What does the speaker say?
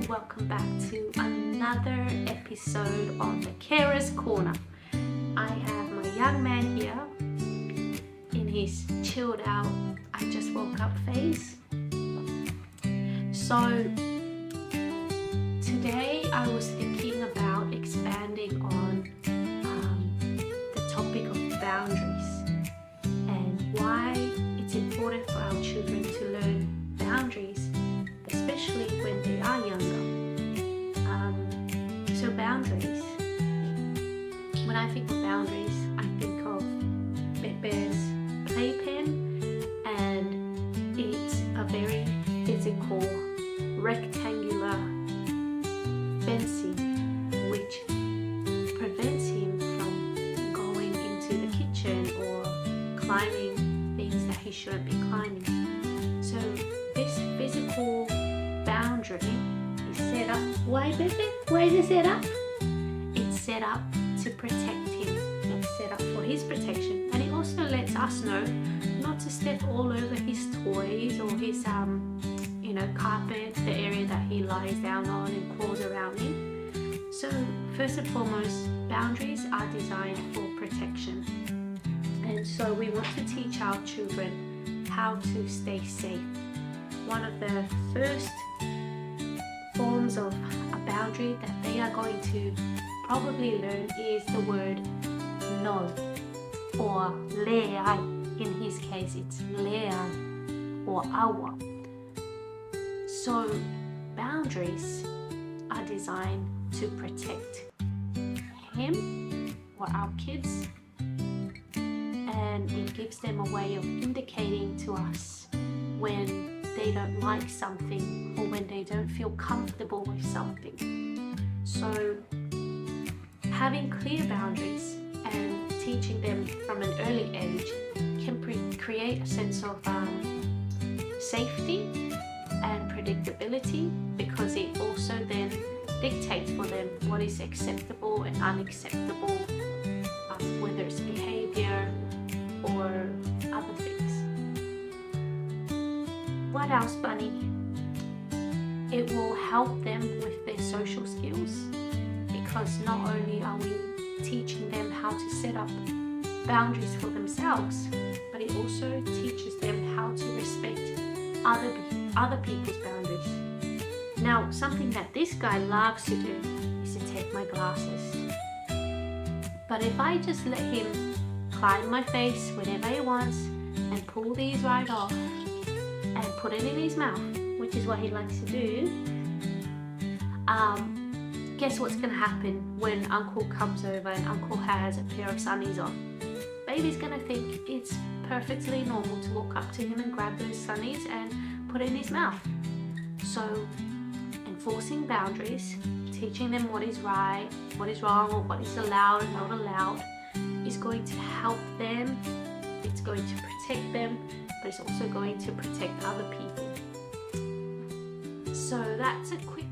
and welcome back to another episode on the Carer's Corner. I have my young man here in his chilled out, I just woke up phase. So today I was thinking about expanding on the topic of boundaries and why it's important for our children to learn boundaries, especially when they are younger. So boundaries. When I think of boundaries, I think of Pepe's playpen, and it's a very physical, rectangular fencing which prevents him from going into the kitchen or climbing things that he shouldn't be climbing. So this physical boundary is set up. Why, Pepe? Why is it set up? It's set up to protect him. It's set up for his protection, and it also lets us know not to step all over his toys or his carpet, the area that he lies down on and crawls around in. So first and foremost, boundaries are designed for protection, and so we want to teach our children how to stay safe. One of the first forms of a boundary that they are going to probably learn is the word no, or leai. In his case, it's leai or awa. So boundaries are designed to protect him or our kids, and it gives them a way of indicating to us when they don't like something or when they don't feel comfortable with something. So having clear boundaries and teaching them from an early age can create a sense of safety and predictability, because it also then dictates for them what is acceptable and unacceptable, whether it's behavior or other things. What else, Bunny? It will help them with their social skills, because not only are we teaching them how to set up boundaries for themselves, but it also teaches them how to respect other people's boundaries. Now, something that this guy loves to do is to take my glasses. But if I just let him climb my face whenever he wants and pull these right off and put it in his mouth, which is what he likes to do, guess what's going to happen when Uncle comes over and Uncle has a pair of sunnies on? Baby's going to think it's perfectly normal to walk up to him and grab those sunnies and put it in his mouth. So enforcing boundaries, teaching them what is right, what is wrong, or what is allowed and not allowed is going to help them. It's going to protect them, but it's also going to protect other people. So that's a quick